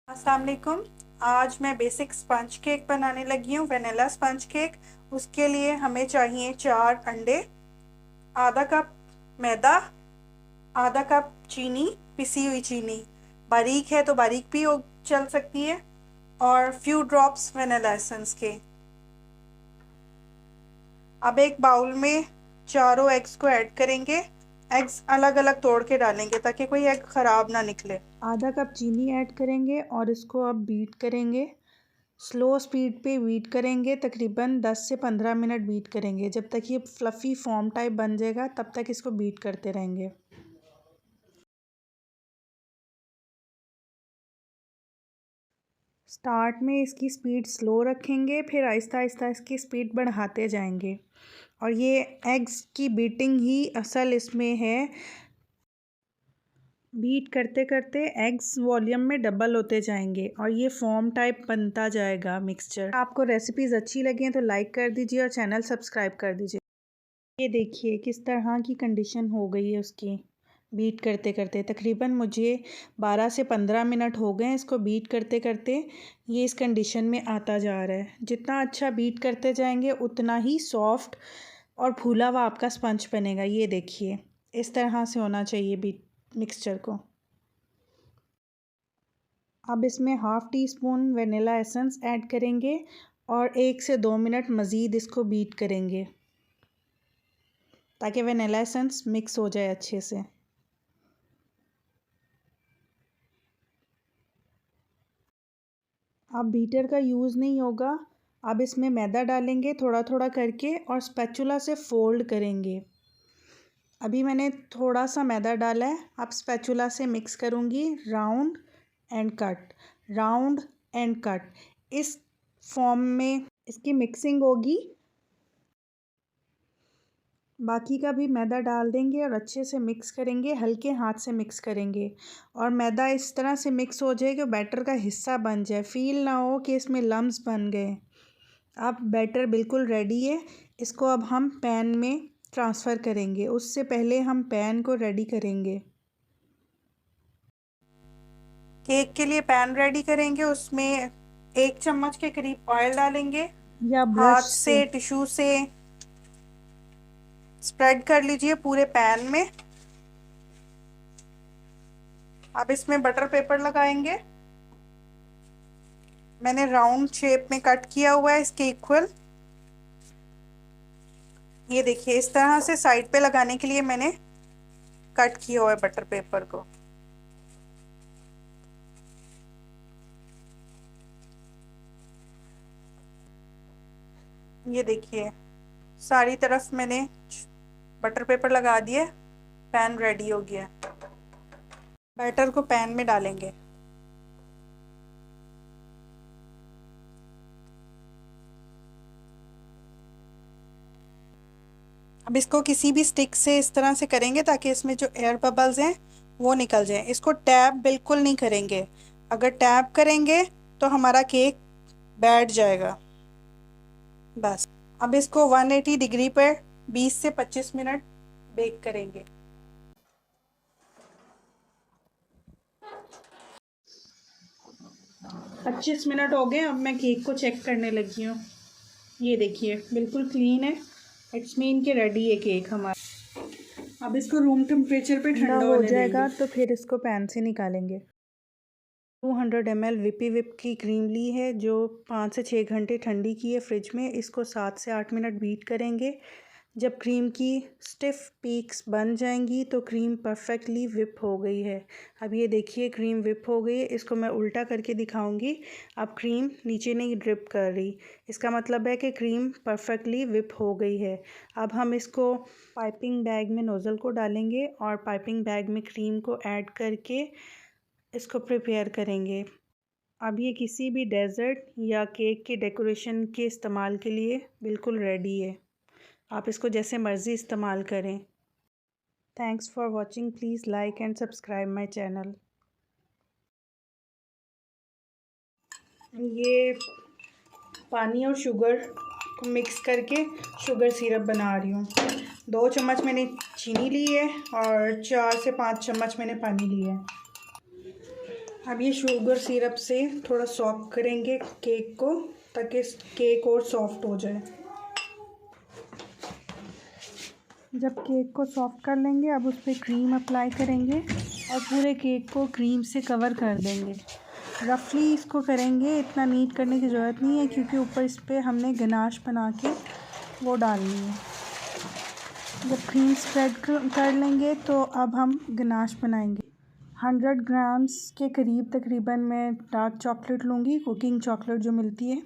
अस्सलाम वालेकुम। आज मैं बेसिक स्पंज केक बनाने लगी हूँ, वनीला स्पंज केक। उसके लिए हमें चाहिए 4 अंडे, आधा कप मैदा, आधा कप चीनी, पिसी हुई चीनी, बारीक है तो बारीक भी हो चल सकती है, और फ्यू ड्रॉप्स वनीला एसेंस के। अब एक बाउल में चारों एग्स को ऐड करेंगे। एग्स अलग अलग तोड़ के डालेंगे ताकि कोई एग ख़राब ना निकले। आधा कप चीनी ऐड करेंगे और इसको अब बीट करेंगे। स्लो स्पीड पे बीट करेंगे, तकरीबन 10 से 15 मिनट बीट करेंगे। जब तक ये फ्लफ़ी फॉर्म टाइप बन जाएगा तब तक इसको बीट करते रहेंगे। स्टार्ट में इसकी स्पीड स्लो रखेंगे, फिर आहिस्ता आहिस्ता इसकी स्पीड बढ़ाते जाएंगे। और ये एग्स की बीटिंग ही असल इसमें है। बीट करते करते एग्स वॉल्यूम में डबल होते जाएंगे और ये फॉर्म टाइप बनता जाएगा मिक्सचर। आपको रेसिपीज़ अच्छी लगें तो लाइक कर दीजिए और चैनल सब्सक्राइब कर दीजिए। ये देखिए किस तरह की कंडीशन हो गई है उसकी। बीट करते करते तकरीबन मुझे 12 से 15 मिनट हो गए इसको बीट करते करते। ये इस कंडीशन में आता जा रहा है। जितना अच्छा बीट करते जाएंगे उतना ही सॉफ्ट और फूला हुआ आपका स्पंज बनेगा। ये देखिए इस तरह से होना चाहिए बीट मिक्सचर को। अब इसमें half tea spoon vanilla essence add करेंगे और 1 से 2 मिनट मज़ीद इसको बीट करेंगे ताकि वनीला एसेंस मिक्स हो जाए अच्छे से। अब बीटर का यूज़ नहीं होगा। अब इसमें मैदा डालेंगे थोड़ा थोड़ा करके और स्पैचुला से फोल्ड करेंगे। अभी मैंने थोड़ा सा मैदा डाला है। अब स्पैचुला से मिक्स करूँगी। Round and cut, round and cut, इस फॉर्म में इसकी मिक्सिंग होगी। बाकी का भी मैदा डाल देंगे और अच्छे से मिक्स करेंगे, हल्के हाथ से मिक्स करेंगे। और मैदा इस तरह से मिक्स हो जाए कि बैटर का हिस्सा बन जाए, फ़ील ना हो कि इसमें लम्स बन गए। अब बैटर बिल्कुल रेडी है। इसको अब हम पैन में ट्रांसफ़र करेंगे। उससे पहले हम पैन को रेडी करेंगे। केक के लिए पैन रेडी करेंगे। उसमें 1 चम्मच के करीब ऑयल डालेंगे या हाथ से टिश्यू से स्प्रेड कर लीजिए पूरे पैन में। अब इसमें बटर पेपर लगाएंगे। मैंने राउंड शेप में कट किया हुआ है इसके इक्वल। ये देखिए इस तरह से साइड पे लगाने के लिए मैंने कट किया हुआ है बटर पेपर को। ये देखिए सारी तरफ मैंने बटर पेपर लगा दिया। पैन रेडी हो गया। बैटर को पैन में डालेंगे। अब इसको किसी भी स्टिक से इस तरह से करेंगे ताकि इसमें जो एयर बबल्स हैं वो निकल जाए। इसको टैप बिल्कुल नहीं करेंगे। अगर टैप करेंगे तो हमारा केक बैठ जाएगा। बस अब इसको 180 डिग्री पर 20 से 25 मिनट बेक करेंगे। पच्चीस मिनट हो गए। अब मैं केक को चेक करने लगी हूँ। ये देखिए बिल्कुल क्लीन है। इट्स मीन के रेडी है केक हमारा। अब इसको रूम टेम्परेचर पे ठंडा हो जाएगा तो फिर इसको पैन से निकालेंगे। 200 ml विप की क्रीम ली है जो 5 से 6 घंटे ठंडी की है फ्रिज में। इसको 7 से 8 मिनट बीट करेंगे। जब क्रीम की स्टिफ पीक्स बन जाएंगी तो क्रीम परफेक्टली विप हो गई है। अब ये देखिए क्रीम विप हो गई है। इसको मैं उल्टा करके दिखाऊंगी। अब क्रीम नीचे नहीं ड्रिप कर रही, इसका मतलब है कि क्रीम परफेक्टली विप हो गई है। अब हम इसको पाइपिंग बैग में नोज़ल को डालेंगे और पाइपिंग बैग में क्रीम को ऐड करके इसको प्रिपेयर करेंगे। अब ये किसी भी डेज़र्ट या केक के डेकोरेशन के इस्तेमाल के लिए बिल्कुल रेडी है। आप इसको जैसे मर्ज़ी इस्तेमाल करें। Thanks for watching. Please like and subscribe my channel. ये पानी और शुगर को मिक्स करके शुगर सिरप बना रही हूँ। 2 चम्मच मैंने चीनी ली है और 4 से 5 चम्मच मैंने पानी लिया है। अब ये शुगर सिरप से थोड़ा सॉफ्ट करेंगे केक को, ताकि केक और सॉफ्ट हो जाए। जब केक को सॉफ्ट कर लेंगे, अब उस पर क्रीम अप्लाई करेंगे और पूरे केक को क्रीम से कवर कर देंगे। रफली इसको करेंगे, इतना नीट करने की ज़रूरत नहीं है, क्योंकि ऊपर इस पर हमने गनाश बना के वो डालनी है। जब क्रीम स्प्रेड कर लेंगे तो अब हम गनाश बनाएंगे। 100 ग्राम्स के करीब तकरीबन मैं डार्क चॉकलेट लूँगी, कुकिंग चॉकलेट जो मिलती है।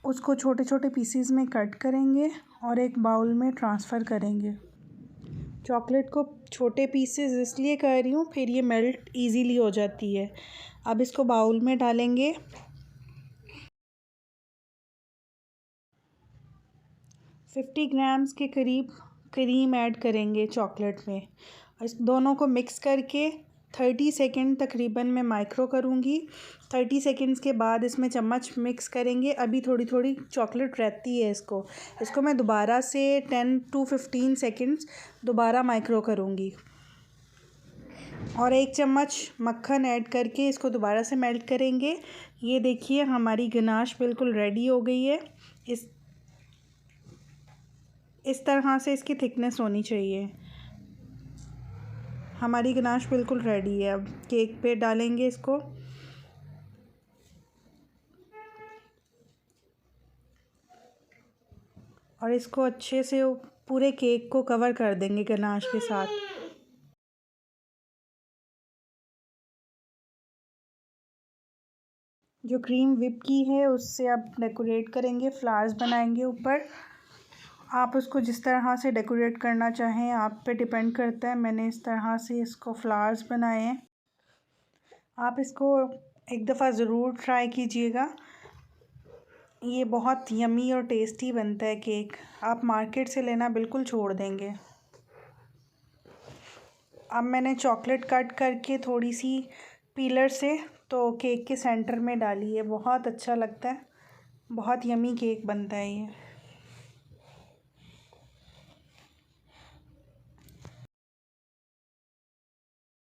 उसको छोटे छोटे पीसीज में कट करेंगे और एक बाउल में ट्रांसफ़र करेंगे। चॉकलेट को छोटे पीसेस इसलिए कर रही हूँ, फिर ये मेल्ट इजीली हो जाती है। अब इसको बाउल में डालेंगे। 50 ग्राम्स के करीब क्रीम ऐड करेंगे चॉकलेट में। इस दोनों को मिक्स करके 30 सेकंड तकरीबन मैं माइक्रो करूँगी। 30 सेकंड्स के बाद इसमें चम्मच मिक्स करेंगे। अभी थोड़ी थोड़ी चॉकलेट रहती है, इसको मैं दोबारा से 10 to 15 सेकंड्स दोबारा माइक्रो करूँगी और 1 चम्मच मक्खन ऐड करके इसको दोबारा से मेल्ट करेंगे। ये देखिए हमारी गनाश बिल्कुल रेडी हो गई है। इस तरह से इसकी थिकनेस होनी चाहिए। हमारी गनाश बिल्कुल रेडी है। अब केक पे डालेंगे इसको। और इसको अच्छे से पूरे केक को कवर कर देंगे गनाश के साथ। जो क्रीम विप की है उससे अब डेकोरेट करेंगे, फ्लावर्स बनाएंगे ऊपर। आप उसको जिस तरह से डेकोरेट करना चाहें आप पे डिपेंड करता है। मैंने इस तरह से इसको फ्लावर्स बनाए हैं। आप इसको एक दफ़ा ज़रूर ट्राई कीजिएगा। ये बहुत यमी और टेस्टी बनता है केक। आप मार्केट से लेना बिल्कुल छोड़ देंगे। अब मैंने चॉकलेट कट करके थोड़ी सी पीलर से तो केक के सेंटर में डाली है। बहुत अच्छा लगता है, बहुत यमी केक बनता है ये।